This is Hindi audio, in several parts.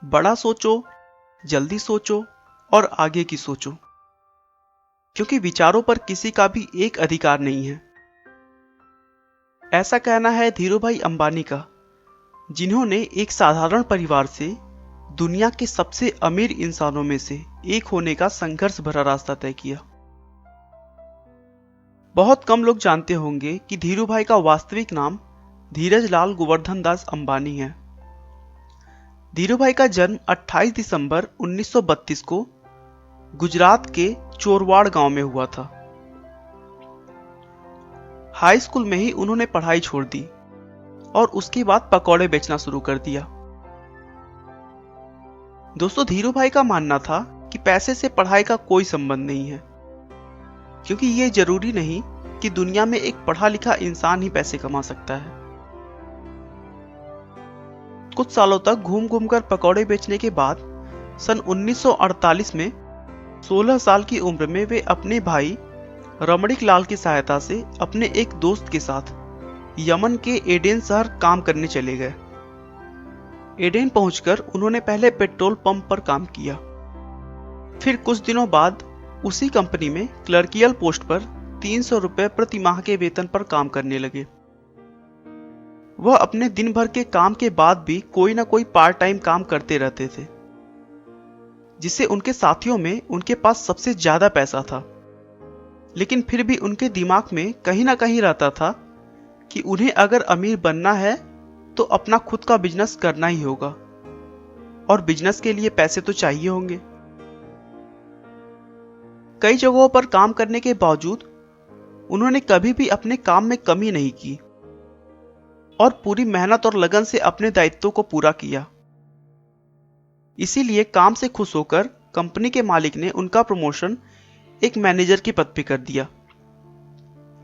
बड़ा सोचो, जल्दी सोचो और आगे की सोचो, क्योंकि विचारों पर किसी का भी एक अधिकार नहीं है। ऐसा कहना है धीरूभाई अंबानी का, जिन्होंने एक साधारण परिवार से दुनिया के सबसे अमीर इंसानों में से एक होने का संघर्ष भरा रास्ता तय किया। बहुत कम लोग जानते होंगे कि धीरूभाई का वास्तविक नाम धीरजलाल गोवर्धन दास अंबानी है। धीरूभाई का जन्म 28 दिसंबर 1932 को गुजरात के चोरवाड़ गांव में हुआ था। हाई स्कूल में ही उन्होंने पढ़ाई छोड़ दी और उसके बाद पकौड़े बेचना शुरू कर दिया। दोस्तों, धीरूभाई का मानना था कि पैसे से पढ़ाई का कोई संबंध नहीं है, क्योंकि यह जरूरी नहीं कि दुनिया में एक पढ़ा लिखा इंसान ही पैसे कमा सकता है। कुछ सालों तक घूम घूम कर पकौड़े बेचने के बाद सन 1948 में 16 साल की उम्र में वे अपने भाई रमणीक लाल की सहायता से अपने एक दोस्त के साथ यमन के एडेन शहर काम करने चले गए। एडेन पहुंचकर उन्होंने पहले पेट्रोल पंप पर काम किया। फिर कुछ दिनों बाद उसी कंपनी में क्लर्कियल पोस्ट पर 300 रुपए प्रति माह के वेतन पर काम करने लगे। वह अपने दिन भर के काम के बाद भी कोई ना कोई पार्ट टाइम काम करते रहते थे, जिससे उनके साथियों में उनके पास सबसे ज्यादा पैसा था। लेकिन फिर भी उनके दिमाग में कहीं ना कहीं रहता था कि उन्हें अगर अमीर बनना है तो अपना खुद का बिजनेस करना ही होगा, और बिजनेस के लिए पैसे तो चाहिए होंगे। कई जगहों पर काम करने के बावजूद उन्होंने कभी भी अपने काम में कमी नहीं की और पूरी मेहनत और लगन से अपने दायित्वों को पूरा किया। इसीलिए काम से खुश होकर कंपनी के मालिक ने उनका प्रमोशन एक मैनेजर के पद पर कर दिया।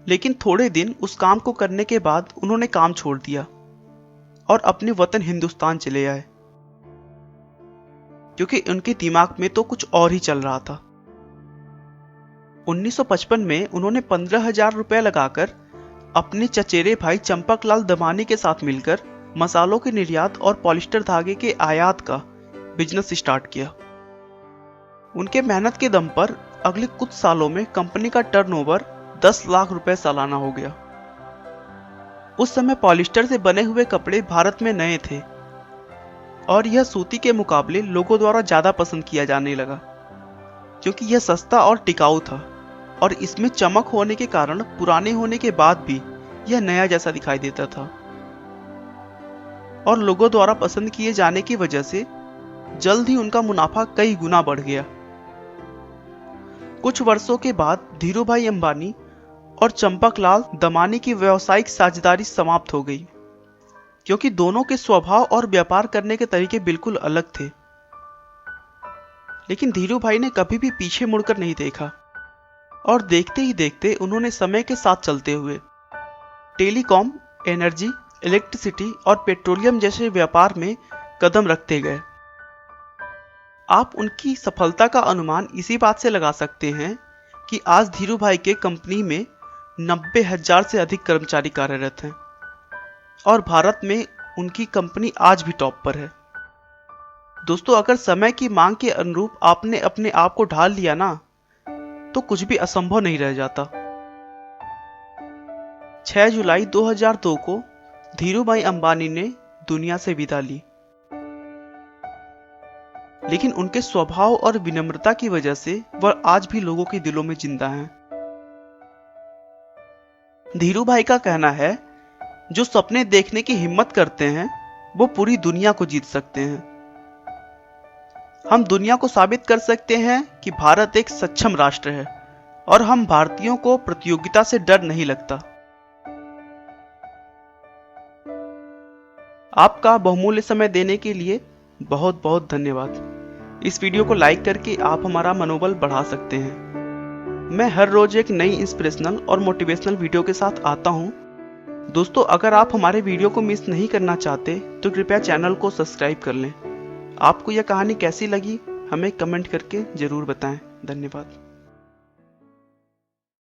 लेकिन थोड़े दिन उस काम को करने के बाद उन्होंने काम छोड़ दिया और अपने वतन हिंदुस्तान चले आए, क्योंकि उनके दिमाग में तो कुछ और ही चल रहा था। 1955 में उन्होंने 15,000 रुपए लगाकर अपने चचेरे भाई चंपकलाल दमानी के साथ मिलकर मसालों के निर्यात और पॉलिस्टर धागे के आयात का बिजनेस स्टार्ट किया। उनके मेहनत के दम पर अगले कुछ सालों में कंपनी का टर्नओवर 10 लाख रुपए सालाना हो गया। उस समय पॉलिस्टर से बने हुए कपड़े भारत में नए थे और यह सूती के मुकाबले लोगों द्वारा ज्यादा पसंद किया जाने लगा, क्योंकि यह सस्ता और टिकाऊ था और इसमें चमक होने के कारण पुराने होने के बाद भी यह नया जैसा दिखाई देता था। और लोगों द्वारा पसंद किए जाने की वजह से जल्द ही उनका मुनाफा कई गुना बढ़ गया। कुछ वर्षों के बाद धीरूभाई अंबानी और चंपकलाल दमानी की व्यावसायिक साझेदारी समाप्त हो गई, क्योंकि दोनों के स्वभाव और व्यापार करने के तरीके बिल्कुल अलग थे। लेकिन धीरूभाई ने कभी भी पीछे मुड़कर नहीं देखा और देखते ही देखते उन्होंने समय के साथ चलते हुए टेलीकॉम, एनर्जी, इलेक्ट्रिसिटी और पेट्रोलियम जैसे व्यापार में कदम रखते गए। आप उनकी सफलता का अनुमान इसी बात से लगा सकते हैं कि आज धीरूभाई के कंपनी में 90,000 से अधिक कर्मचारी कार्यरत हैं और भारत में उनकी कंपनी आज भी टॉप पर है। दोस्तों, अगर समय की मांग के अनुरूप आपने अपने आप को ढाल लिया ना, तो कुछ भी असंभव नहीं रह जाता। 6 जुलाई 2002 को धीरूभाई अंबानी ने दुनिया से विदा ली, लेकिन उनके स्वभाव और विनम्रता की वजह से वह आज भी लोगों के दिलों में जिंदा हैं। धीरूभाई का कहना है, जो सपने देखने की हिम्मत करते हैं वो पूरी दुनिया को जीत सकते हैं। हम दुनिया को साबित कर सकते हैं कि भारत एक सक्षम राष्ट्र है और हम भारतीयों को प्रतियोगिता से डर नहीं लगता। आपका बहुमूल्य समय देने के लिए बहुत बहुत धन्यवाद। इस वीडियो को लाइक करके आप हमारा मनोबल बढ़ा सकते हैं। मैं हर रोज एक नई इंस्पिरेशनल और मोटिवेशनल वीडियो के साथ आता हूं। दोस्तों, अगर आप हमारे वीडियो को मिस नहीं करना चाहते तो कृपया चैनल को सब्सक्राइब कर लें। आपको यह कहानी कैसी लगी हमें कमेंट करके जरूर बताएं। धन्यवाद।